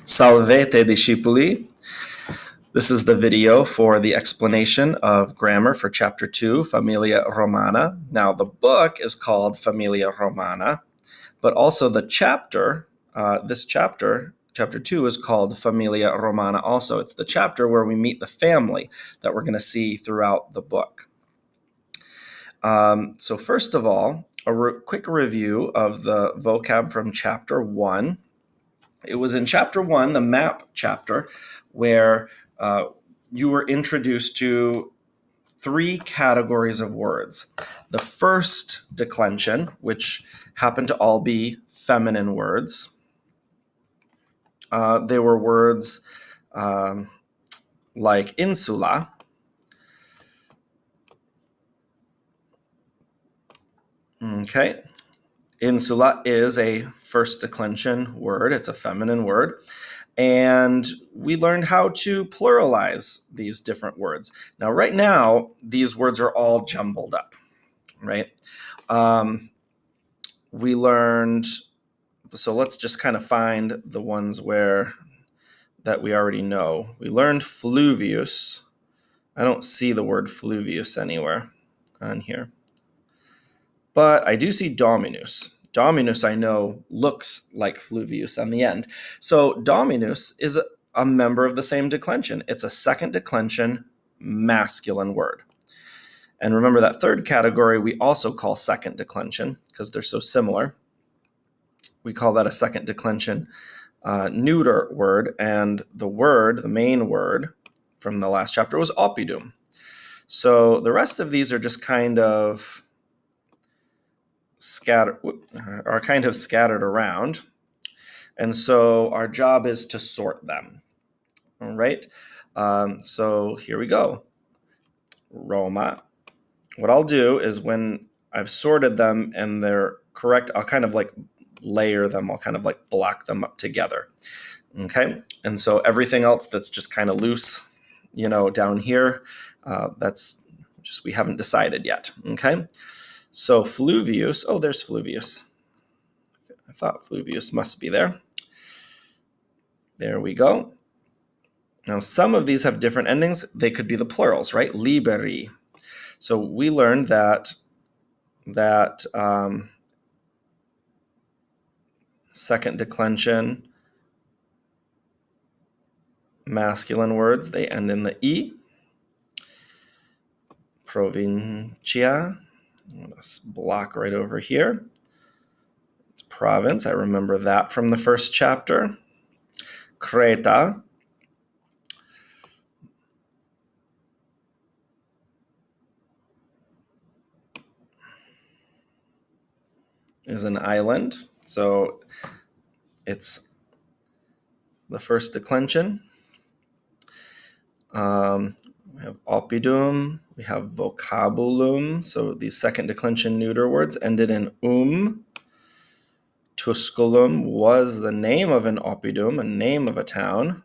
Salvete discipuli. This is the video for the explanation of grammar for Chapter 2, Familia Romana. Now, the book is called Familia Romana, but also the chapter, Chapter 2, is called Familia Romana also. It's the chapter where we meet the family that we're going to see throughout the book. So first of all, quick review of the vocab from Chapter 1. It was in Chapter 1, the map chapter, where you were introduced to 3 categories of words. The first declension, which happened to all be feminine words. They were words like insula. Okay. Insula is a first declension word. It's a feminine word. And we learned how to pluralize these different words. Now, right now, these words are all jumbled up, right? We learned, so let's just kind of find the ones that we already know. We learned fluvius. I don't see the word fluvius anywhere on here. But I do see dominus. Dominus, I know, looks like fluvius on the end. So dominus is a member of the same declension. It's a second declension masculine word. And remember that third category we also call second declension because they're so similar. We call that a second declension neuter word. And the main word from the last chapter was oppidum. So the rest of these are just kind of scattered around. And so our job is to sort them. All right. So here we go. Roma. What I'll do is when I've sorted them and they're correct, I'll kind of like layer them. I'll kind of like block them up together. Okay. And so everything else that's just kind of loose, down here, that's just, we haven't decided yet. Okay. So fluvius, there's fluvius. I thought fluvius must be there. There we go. Now, some of these have different endings. They could be the plurals, right? Liberi. So we learned that second declension masculine words, they end in the E. Provincia. Let's block right over here. It's province. I remember that from the first chapter. Creta. Is an island. So it's the first declension. We have oppidum. We have vocabulum. So these second declension neuter words ended in . Tusculum was the name of an oppidum, a name of a town.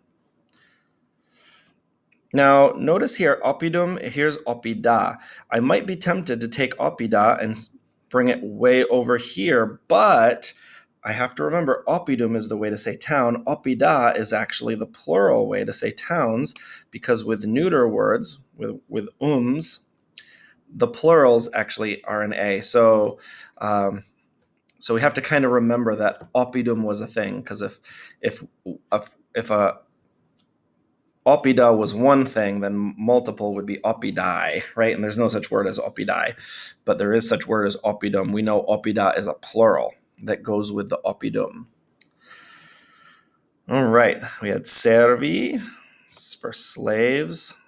Now, notice here, oppidum, here's oppida. I might be tempted to take oppida and bring it way over here, but I have to remember oppidum is the way to say town. Oppida is actually the plural way to say towns, because with neuter words, with ums, the plurals actually are an A. So we have to kind of remember that oppidum was a thing, because if a oppida was one thing, then multiple would be oppidai, right? And there's no such word as oppidai, but there is such word as oppidum. We know oppida is a plural that goes with the oppidum. All right, we had servi for slaves.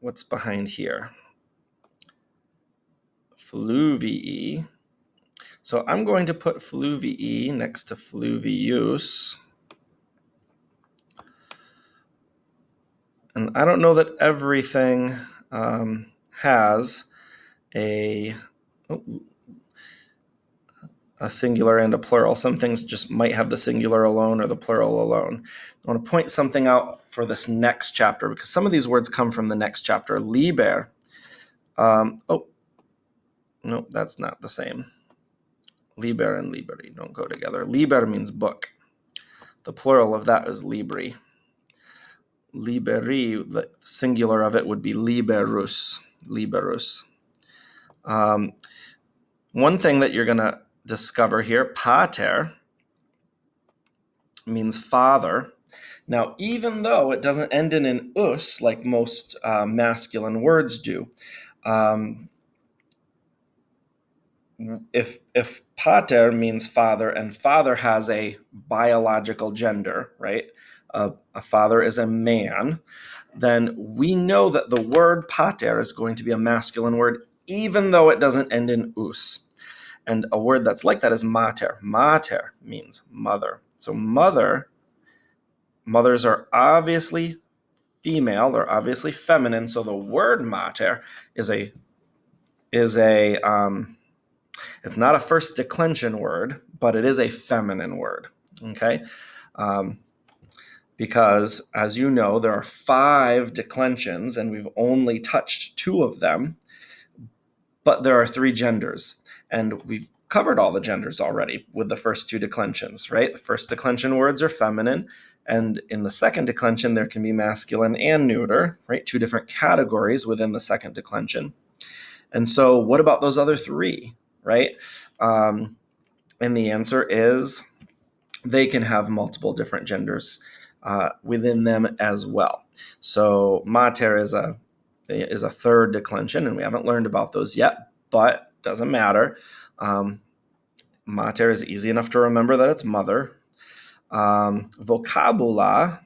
What's behind here? Fluvii. So I'm going to put fluvii next to fluvius. And I don't know that everything has a singular and a plural. Some things just might have the singular alone or the plural alone. I want to point something out for this next chapter, because some of these words come from the next chapter. Liber. No, that's not the same. Liber and liberi don't go together. Liber means book. The plural of that is libri. Liberi, the singular of it would be liberus. Liberus. One thing that you're going to discover here, pater means father. Now, even though it doesn't end in an us like most masculine words do, if pater means father, and father has a biological gender, right? A father is a man, then we know that the word pater is going to be a masculine word, even though it doesn't end in us. And a word that's like that is mater. Mater means mother. So mothers are obviously female, they're obviously feminine. So the word mater is it's not a first declension word, but it is a feminine word. Okay. Because as you know, there are 5 declensions and we've only touched 2 of them, but there are 3 genders. And we've covered all the genders already with the first 2 declensions, right? The first declension words are feminine, and in the second declension, there can be masculine and neuter, right? 2 different categories within the second declension. And so what about those other 3, right? And the answer is they can have multiple different genders within them as well. So mater is a 3rd declension, and we haven't learned about those yet, but doesn't matter. Mater is easy enough to remember that it's mother. Vocabula.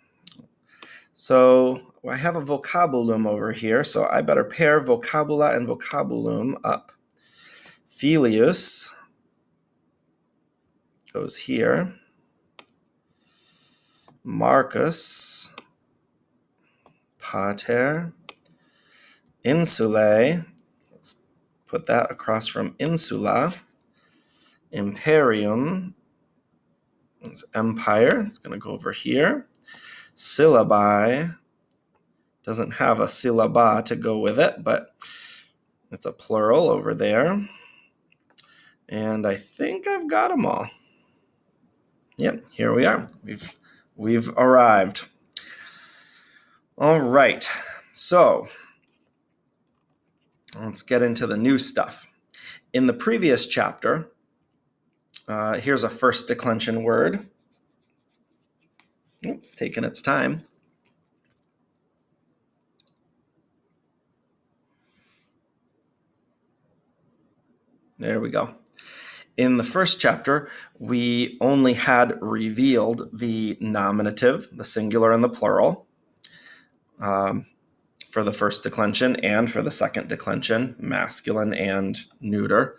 So I have a vocabulum over here, so I better pair vocabula and vocabulum up. Filius goes here. Marcus, pater, insulae, let's put that across from insula, imperium, it's empire, it's going to go over here, syllabi, doesn't have a syllaba to go with it, but it's a plural over there, and I think I've got them all. Yep, here we are. We've arrived. All right, so let's get into the new stuff. In the previous chapter, here's a first declension word. It's taking its time. There we go. In the first chapter, we only had revealed the nominative, the singular and the plural, for the first declension and for the second declension, masculine and neuter,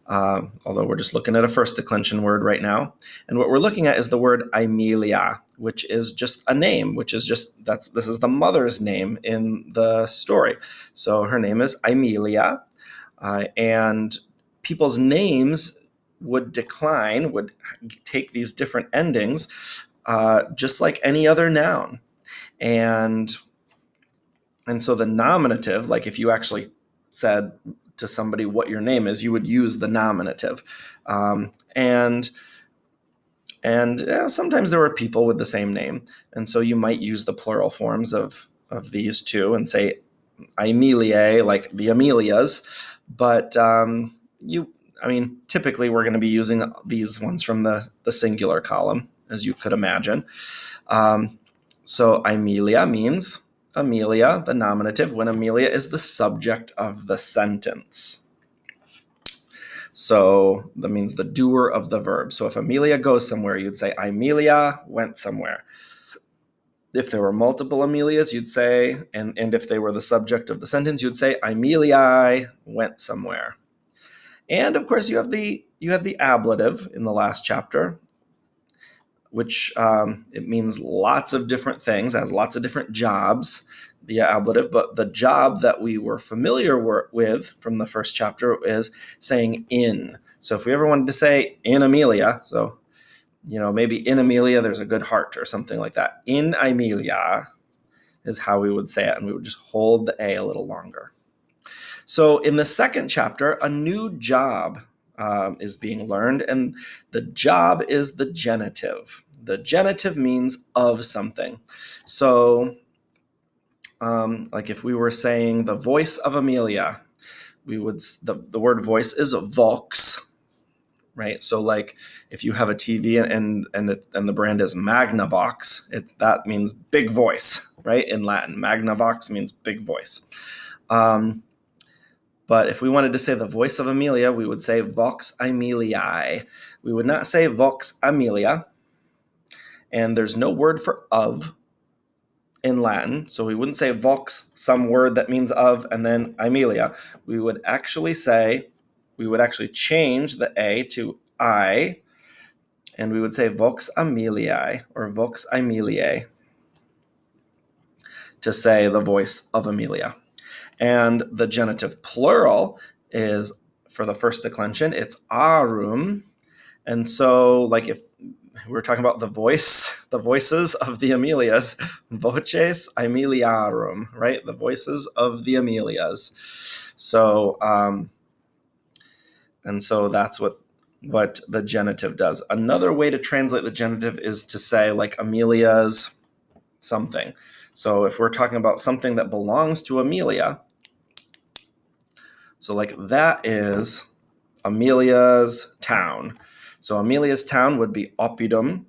although we're just looking at a first declension word right now. And what we're looking at is the word Aemilia, which is just a name, this is the mother's name in the story. So her name is Aemilia, and people's names would decline, would take these different endings, just like any other noun. And so the nominative, like if you actually said to somebody what your name is, you would use the nominative. And sometimes there were people with the same name. And so you might use the plural forms of these 2 and say Aemiliae, like the Amelias. But typically we're going to be using these ones from the singular column, as you could imagine. So Aemilia means Amelia, the nominative, when Amelia is the subject of the sentence. So that means the doer of the verb. So if Amelia goes somewhere, you'd say Amelia went somewhere. If there were multiple Amelias, you'd say, and if they were the subject of the sentence, you'd say Aemiliae went somewhere. And of course, you have the ablative in the last chapter, which it means lots of different things, has lots of different jobs, the ablative. But the job that we were familiar with from the first chapter is saying in. So if we ever wanted to say in Amelia, so maybe in Amelia there's a good heart or something like that. In Amelia is how we would say it, and we would just hold the A a little longer. So in the second chapter, a new job is being learned, and the job is the genitive. the genitive means of something. So, like if we were saying the voice of Amelia, we would, the word voice is vox, right? So like if you have a TV and the brand is Magnavox, that means big voice, right? In Latin, Magnavox means big voice. But if we wanted to say the voice of Amelia, we would say vox Aemiliae. We would not say vox Amelia. And there's no word for of in Latin. So we wouldn't say vox, some word that means of, and then Amelia. We would actually change the A to I, and we would say vox Ameliae or vox Aemiliae to say the voice of Amelia. And the genitive plural is, for the first declension, it's arum. And so, like if we're talking about the voices of the Amelias, voces Aemiliarum, right? The voices of the Amelias. So, and so that's what the genitive does. Another way to translate the genitive is to say like Amelia's something. So if we're talking about something that belongs to Amelia, so like that is Amelia's town. So Amelia's town would be Oppidum,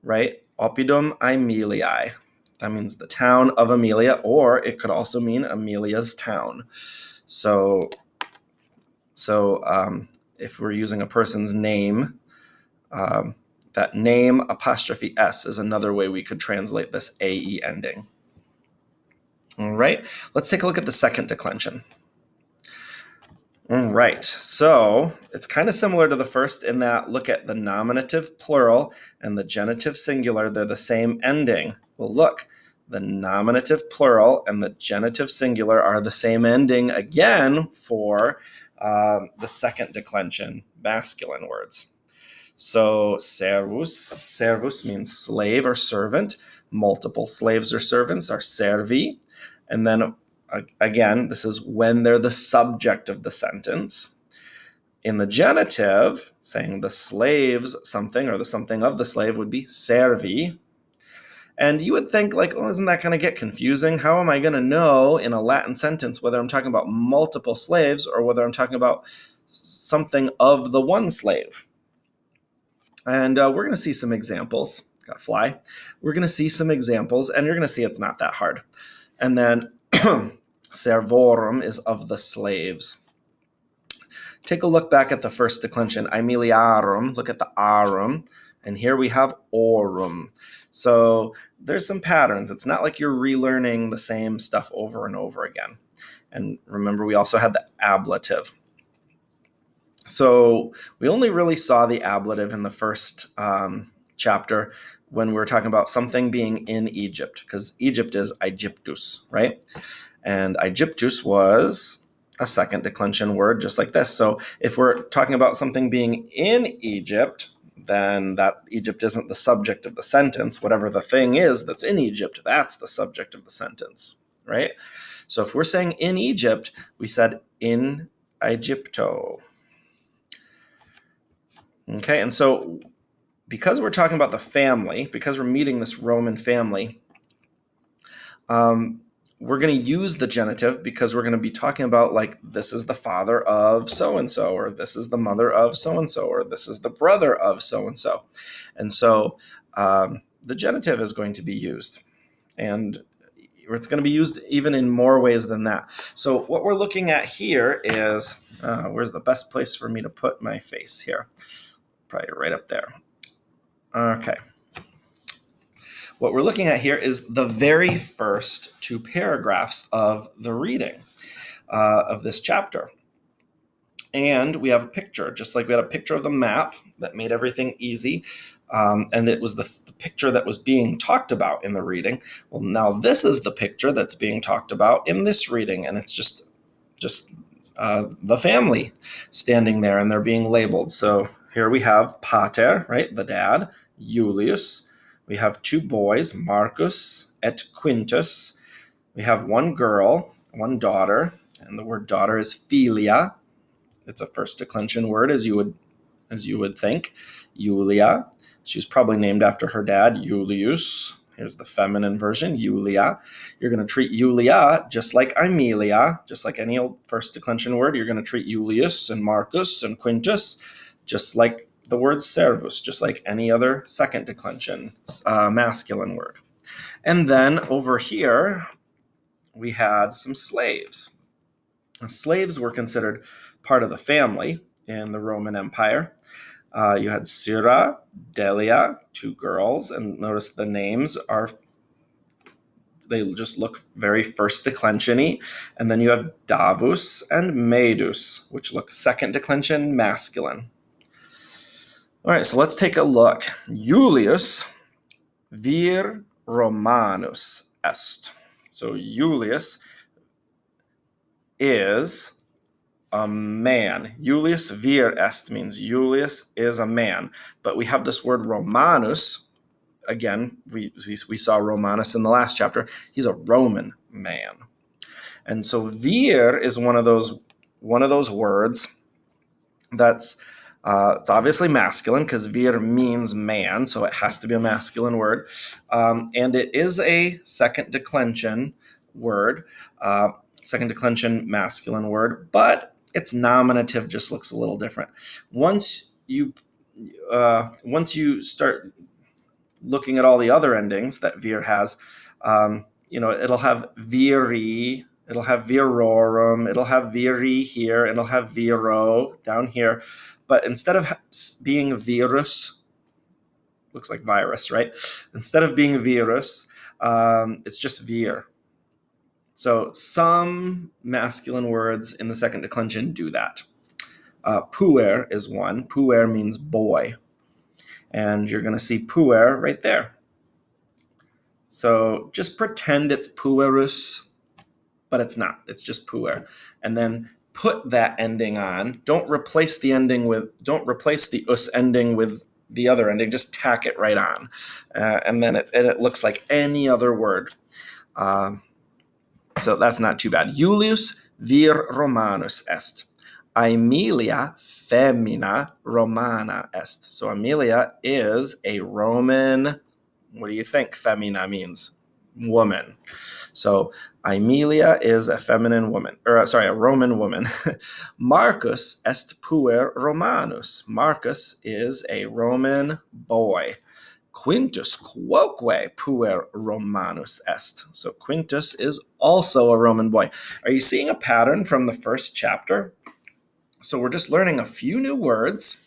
right? Oppidum Aemiliae. That means the town of Amelia, or it could also mean Amelia's town. So if we're using a person's name, that name apostrophe S is another way we could translate this AE ending. All right, let's take a look at the second declension. All right, so it's kind of similar to the first in that look at the nominative plural and the genitive singular, they're the same ending. Well, look, the nominative plural and the genitive singular are the same ending again for the second declension, masculine words. So servus means slave or servant. Multiple slaves or servants are servi. And then again, this is when they're the subject of the sentence. In the genitive, saying the slave's something or the something of the slave would be servi. And you would think like, oh, isn't that going to get confusing? How am I going to know in a Latin sentence whether I'm talking about multiple slaves or whether I'm talking about something of the one slave? And we're going to see some examples. Got to fly. We're going to see some examples, and you're going to see it's not that hard. And then servorum is of the slaves. Take a look back at the first declension, Aemiliarum. Look at the arum. And here we have aurum. So there's some patterns. It's not like you're relearning the same stuff over and over again. And remember, we also had the ablative. So we only really saw the ablative in the first chapter when we were talking about something being in Egypt, because Egypt is Aegyptus, right? And Aegyptus was a second declension word just like this. So if we're talking about something being in Egypt, then that Egypt isn't the subject of the sentence. Whatever the thing is that's in Egypt, that's the subject of the sentence, right? So if we're saying in Egypt, we said in Aegypto. Okay, and so because we're talking about the family, because we're meeting this Roman family, we're going to use the genitive because we're going to be talking about like this is the father of so-and-so, or this is the mother of so-and-so, or this is the brother of so-and-so. And so the genitive is going to be used. And it's going to be used even in more ways than that. So what we're looking at here is, where's the best place for me to put my face here? Probably right up there. Okay. What we're looking at here is the very first two paragraphs of the reading of this chapter. And we have a picture, just like we had a picture of the map that made everything easy. And it was the picture that was being talked about in the reading. Well, now this is the picture that's being talked about in this reading. And it's just the family standing there, and they're being labeled. So here we have pater, right, the dad, Julius. We have two boys, Marcus et Quintus. We have one girl, one daughter, and the word daughter is philia. It's a first declension word, as you would think, Julia. She's probably named after her dad, Julius. Here's the feminine version, Julia. You're going to treat Julia just like Aemilia, just like any old first declension word. You're going to treat Julius and Marcus and Quintus just like the word servus, just like any other second declension masculine word. And then over here, we had some slaves. Now, slaves were considered part of the family in the Roman Empire. You had Syra, Delia, two girls, and notice the names they just look very first declension-y. And then you have Davus and Medus, which look second declension masculine. All right, so let's take a look. Julius vir Romanus est. So Julius is a man. Julius vir est means Julius is a man. But we have this word Romanus. Again, we saw Romanus in the last chapter. He's a Roman man. And so vir is one of those words that's it's obviously masculine because vir means man, so it has to be a masculine word. And it is a second declension word, second declension masculine word, but its nominative just looks a little different. Once you start looking at all the other endings that vir has, it'll have viri, it'll have virorum, it'll have viri here, it'll have viro down here. But instead of being virus, looks like virus, right? Instead of being virus, it's just vir. So some masculine words in the second declension do that. Puer is one. Puer means boy. And you're going to see puer right there. So just pretend it's puerus, but it's not. It's just puer. And then put that ending on. Don't replace the us ending with the other ending. Just tack it right on. And then it looks like any other word. So that's not too bad. Julius vir Romanus est. Aemilia femina Romana est. So Aemilia is a Roman, what do you think femina means? Woman. So Aemilia is a feminine woman, a Roman woman. Marcus est puer Romanus. Marcus is a Roman boy. Quintus quoque puer Romanus est. So Quintus is also a Roman boy. Are you seeing a pattern from the first chapter? So we're just learning a few new words,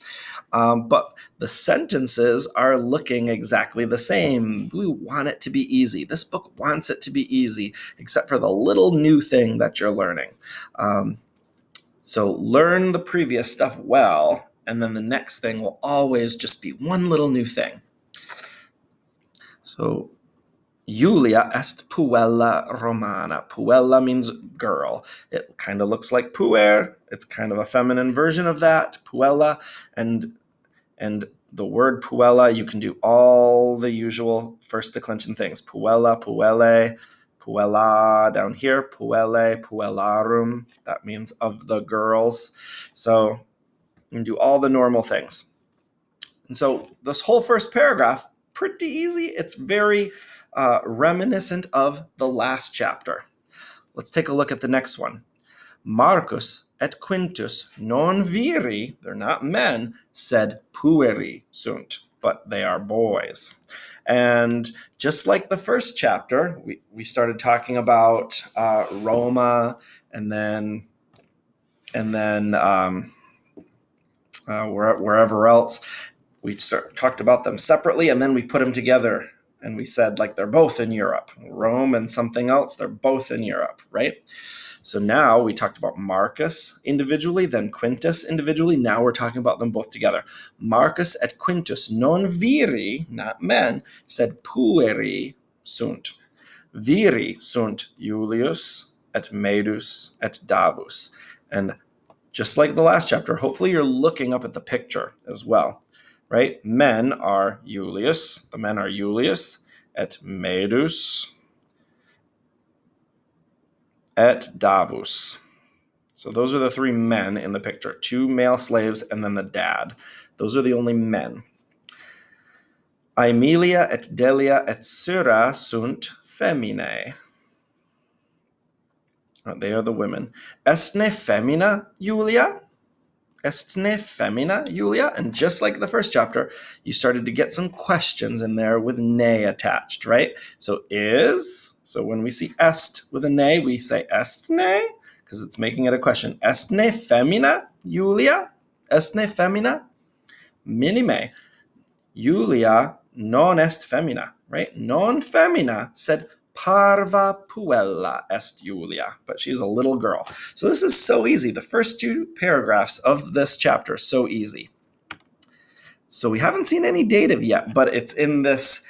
but the sentences are looking exactly the same. We want it to be easy. This book wants it to be easy, except for the little new thing that you're learning. So learn the previous stuff well, and then the next thing will always just be one little new thing. So Julia est puella Romana. Puella means girl. It kind of looks like puer. It's kind of a feminine version of that, puella. And the word puella, you can do all the usual first declension things. Puella, puelle, puella down here, puelle, puellarum. That means of the girls. So you can do all the normal things. And so this whole first paragraph, pretty easy. It's very reminiscent of the last chapter. Let's take a look at the next one. Marcus et Quintus non viri, they're not men, sed pueri sunt, but they are boys. And just like the first chapter, we started talking about Roma, and then wherever else. We talked about them separately, and then we put them together. And we said, like, they're both in Europe. Rome and something else, they're both in Europe, right? So now we talked about Marcus individually, then Quintus individually. Now we're talking about them both together. Marcus et Quintus non viri, not men, sed pueri sunt. Viri sunt Julius et Medus et Davus. And just like the last chapter, hopefully you're looking up at the picture as well. Right? Men are Julius. The men are Julius et Medus et Davus. So those are the three men in the picture. Two male slaves and then the dad. Those are the only men. Aemilia et Delia et Syra sunt feminae. They are the women. Estne femina, Julia? Estne femina, Julia? And just like the first chapter, you started to get some questions in there with ne attached, right? So when we see est with a ne, we say estne, because it's making it a question. Estne femina, Julia? Estne femina? Minime. Julia non est femina, right? Non femina, sed parva puella est Julia, but she's a little girl. So this is so easy. The first two paragraphs of this chapter, so easy. So we haven't seen any dative yet, but it's in this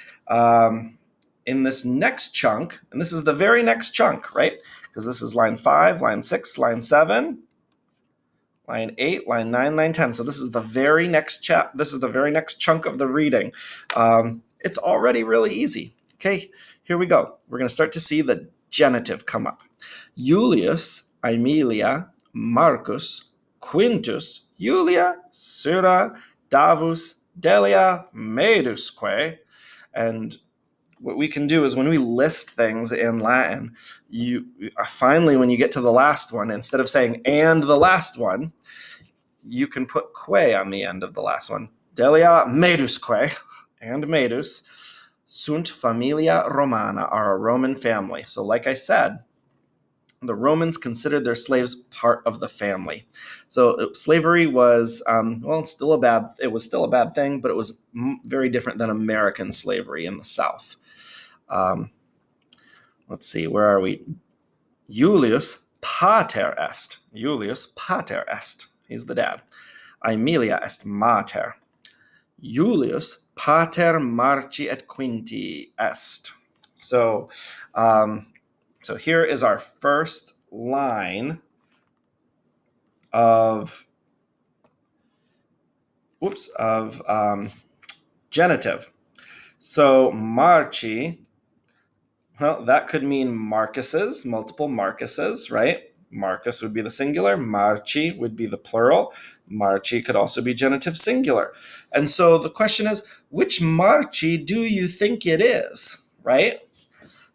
next chunk, and this is the very next chunk, right? Because this is line 5, line 6, line 7, line 8, line 9, line 10. So this is the very next This is the very next chunk of the reading. It's already really easy. Okay, here we go. We're going to start to see the genitive come up. Julius, Aemilia, Marcus, Quintus, Julia, Syra, Davus, Delia, Medusque. And what we can do is when we list things in Latin, you finally, when you get to the last one, instead of saying and the last one, you can put que on the end of the last one. Delia medusque and medus sunt familia Romana, are a Roman family. So like I said, the Romans considered their slaves part of the family. So slavery was, still a bad thing, but it was very different than American slavery in the South. Let's see, where are we? Julius pater est. Julius pater est. He's the dad. Aemilia est mater. Julius pater Marci et Quinti est. So here is our first line of genitive. So Marci, well, that could mean Marcuses, multiple Marcuses, right? Marcus would be the singular. Marci would be the plural. Marci could also be genitive singular. And so the question is, which Marci do you think it is, right?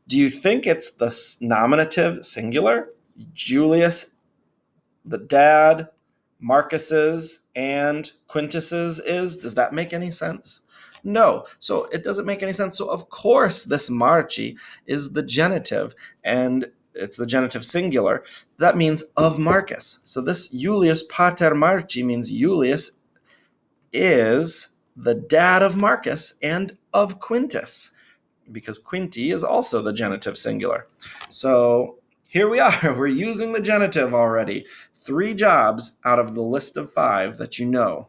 Do you think it's the nominative singular? Julius, the dad, Marcus's, and Quintus's is? Does that make any sense? No. So it doesn't make any sense. So of course this Marci is the genitive, and it's the genitive singular. That means of Marcus. So this Julius pater Marci means Julius is the dad of Marcus and of Quintus, because Quinti is also the genitive singular. So here we are. We're using the genitive already. 3 jobs out of the list of 5 that you know.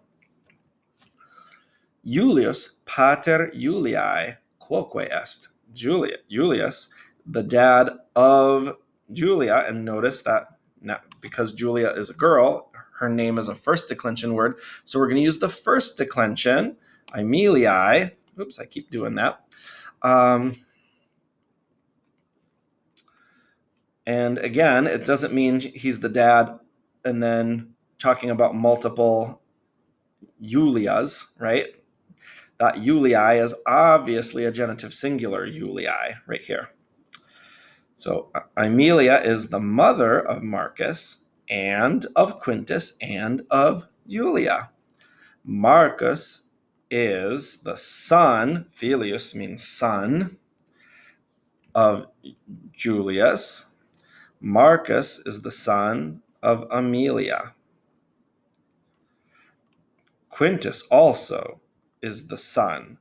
Julius pater Juliae quoque est. Julius, the dad of Julia, and notice that because Julia is a girl, her name is a first declension word, so we're going to use the first declension, Aemiliae. Oops, I keep doing that. And again, it doesn't mean he's the dad and then talking about multiple Julias, right? That Juliae is obviously a genitive singular Juliae right here. So Aemilia is the mother of Marcus and of Quintus and of Julia. Marcus is the son, Filius means son, of Julius. Marcus is the son of Aemilia. Quintus also is the son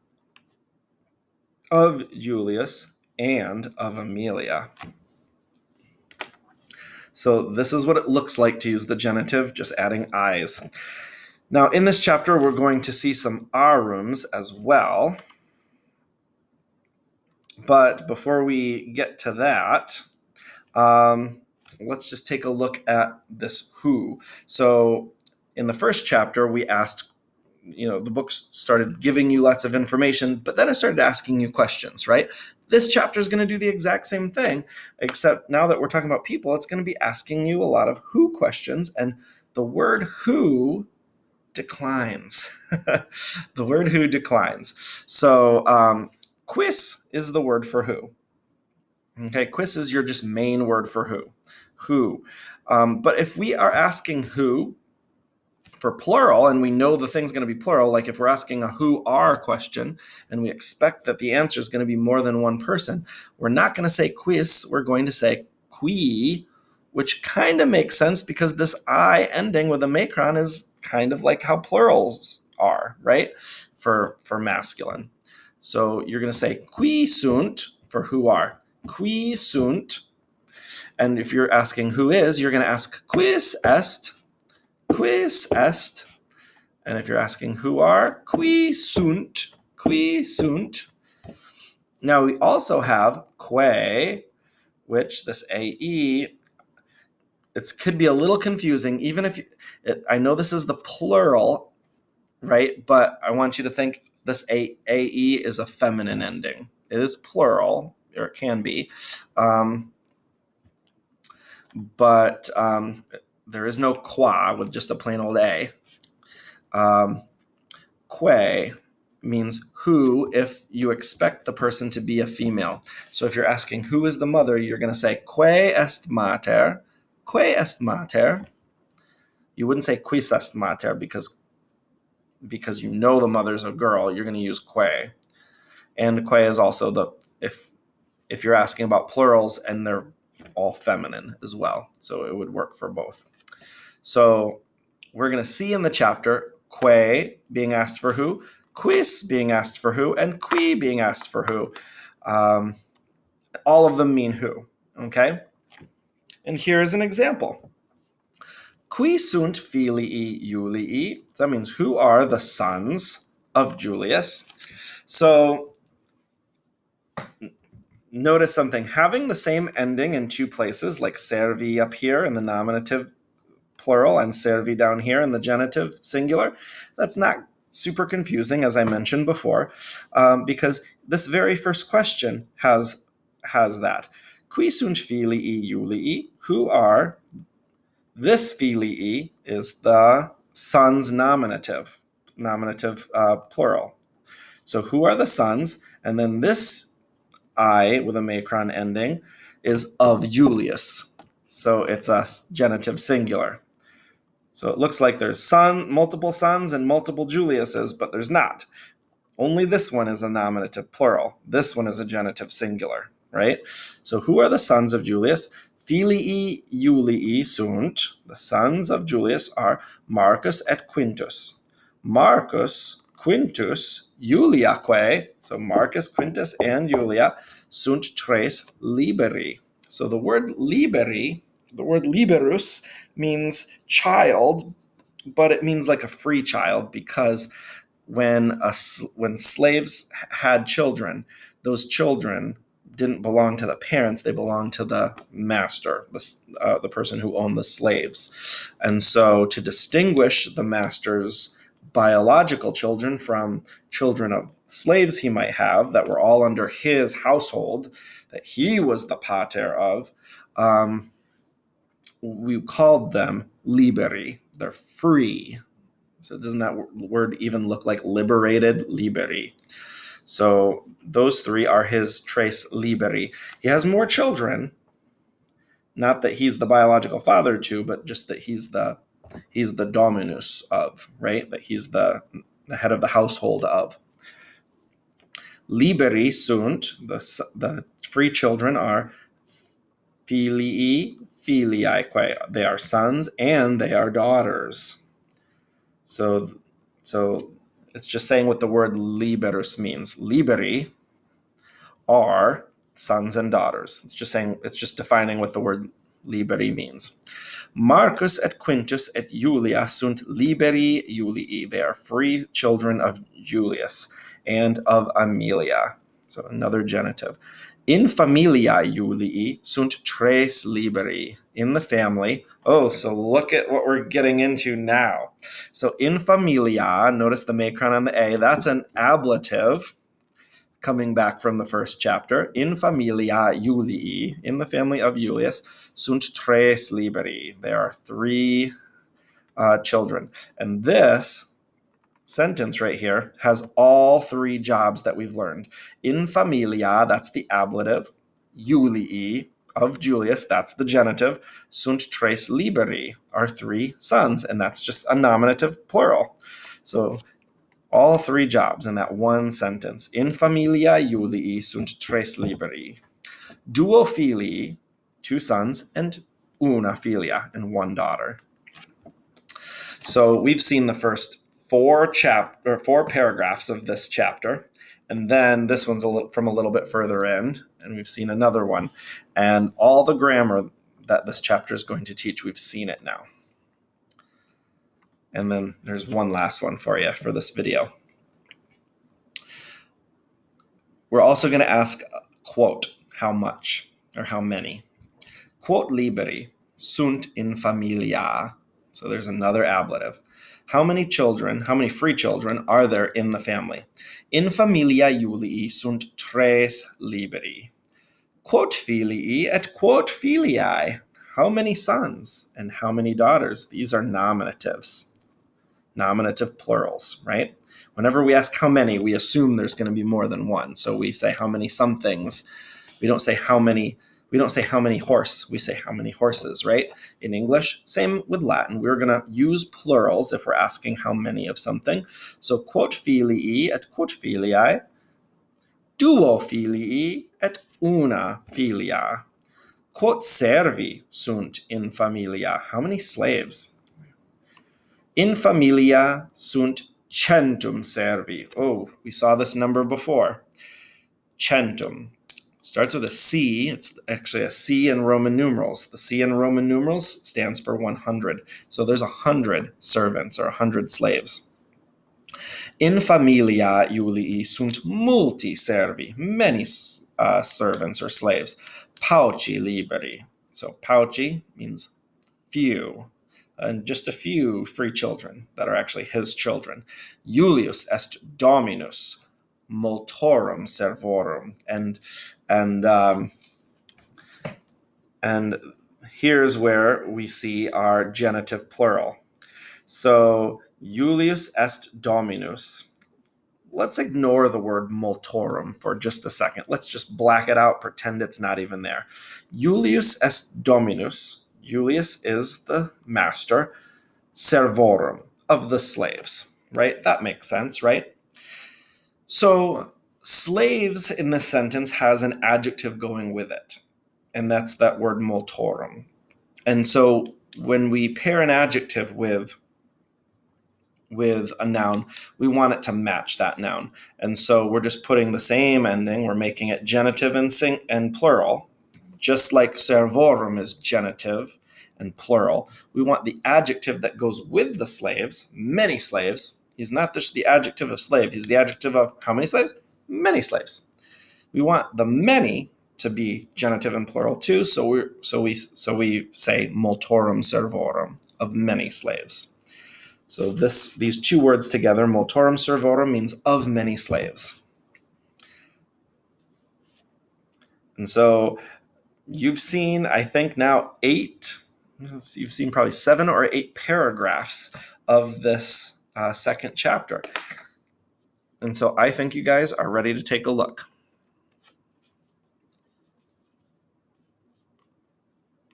of Julius and of Aemilia. So this is what it looks like to use the genitive, just adding I's. Now in this chapter, we're going to see some arums as well. But before we get to that, let's just take a look at this who. So in the first chapter, we asked, the books started giving you lots of information, but then it started asking you questions, right? This chapter is going to do the exact same thing, except now that we're talking about people, it's going to be asking you a lot of who questions. And the word who declines. The word who declines. So quis is the word for who. Okay, quis is your just main word for who. Who. But if we are asking who for plural, and we know the thing's going to be plural, like if we're asking a who are question, and we expect that the answer is going to be more than one person, we're not going to say quis, we're going to say qui, which kind of makes sense because this I ending with a macron is kind of like how plurals are, right? For masculine. So you're going to say qui sunt for who are. Qui sunt. And if you're asking who is, you're going to ask quis est. Quis est. And if you're asking who are, qui sunt. Qui sunt. Now we also have que, which this AE, it could be a little confusing, even if I know this is the plural, right? But I want you to think this AE is a feminine ending. It is plural, or it can be. But there is no qua with just a plain old A. Que means who if you expect the person to be a female. So if you're asking who is the mother, you're going to say que est mater. Que est mater. You wouldn't say quis est mater because you know the mother's a girl. You're going to use que. And que is also the if you're asking about plurals and they're all feminine as well. So it would work for both. So we're going to see in the chapter que being asked for who, quis being asked for who, and qui being asked for who. All of them mean who, okay? And here's an example. Qui sunt filii Julii? That means who are the sons of Julius? So notice something. Having the same ending in two places, like servi up here in the nominative plural and servi down here in the genitive singular, that's not super confusing, as I mentioned before, because this very first question has that. Qui sunt filii Julii? Who are? This filii is the sons nominative plural. So who are the sons? And then this I with a macron ending is of Julius. So it's a genitive singular. So it looks like there's multiple sons and multiple Juliuses, but there's not. Only this one is a nominative plural. This one is a genitive singular, right? So who are the sons of Julius? Filii Julii sunt. The sons of Julius are Marcus et Quintus. Marcus, Quintus, Juliaque, so Marcus, Quintus, and Julia, sunt tres liberi. So the word liberi, the word liberus, means child, but it means like a free child because when slaves had children, those children didn't belong to the parents, they belonged to the master, the person who owned the slaves. And so to distinguish the master's biological children from children of slaves he might have that were all under his household, that he was the pater of, we called them liberi. They're free. So doesn't that word even look like liberated? Liberi. So those three are his tres liberi. He has more children. Not that he's the biological father to, but just that he's the dominus of, right? That he's the head of the household of. Liberi sunt, the free children are filii, filiae. They are sons and they are daughters. So it's just saying what the word liberus means. Liberi are sons and daughters. It's just defining what the word liberi means. Marcus et Quintus et Julia sunt liberi Julii. They are free children of Julius and of Aemilia. So another genitive. In familia Julii sunt tres liberi. In the family. Oh, so look at what we're getting into now. So in familia, notice the macron on the A, that's an ablative coming back from the first chapter. In familia Julii, in the family of Julius, sunt tres liberi. There are three children. And this sentence right here has all three jobs that we've learned. In familia, that's the ablative. Julii, of Julius, that's the genitive. Sunt tres liberi, are three sons, and that's just a nominative plural. So all three jobs in that one sentence. In familia Julii sunt tres liberi. Duo filii, two sons, and una filia, and one daughter. So we've seen the first four paragraphs of this chapter, and then this one's from a little bit further in, and we've seen another one. And all the grammar that this chapter is going to teach, we've seen it now. And then there's one last one for you for this video. We're also going to ask, quote, how much or how many. Quot liberi sunt in familia. So there's another ablative. How many free children are there in the family? In familia Julii sunt tres liberi. Quot filii et quot filiae. How many sons and how many daughters? These are nominatives. Nominative plurals, right? Whenever we ask how many, we assume there's going to be more than one. So we say how many somethings. We don't say how many horse. We say how many horses, right? In English, same with Latin. We're going to use plurals if we're asking how many of something. So quot filii et quot filiae. Duo filii et una filia. Quot servi sunt in familia. How many slaves? In familia sunt centum servi. Oh, we saw this number before. Centum. Starts with a C. It's actually a C in Roman numerals. The C in Roman numerals stands for 100. So there's 100 servants or 100 slaves. In familia Julii sunt multi servi. Many servants or slaves. Pauci liberi. So pauci means few. And just a few free children that are actually his children. Julius est dominus multorum servorum. And here's where we see our genitive plural. So Julius est dominus. Let's ignore the word multorum for just a second. Let's just black it out, pretend it's not even there. Julius est dominus. Julius is the master, servorum, of the slaves, right? That makes sense, right? So slaves in this sentence has an adjective going with it, and that's that word multorum. And so when we pair an adjective with a noun, we want it to match that noun. And so we're just putting the same ending, we're making it genitive and plural. Just like servorum is genitive and plural, we want the adjective that goes with the slaves, many slaves. He's not just the adjective of slave, he's the adjective of how many slaves? Many slaves. We want the many to be genitive and plural too, so we say multorum servorum, of many slaves. So these two words together, multorum servorum, means of many slaves. And so you've seen, I think now you've seen probably 7 or 8 paragraphs of this second chapter. And so I think you guys are ready to take a look.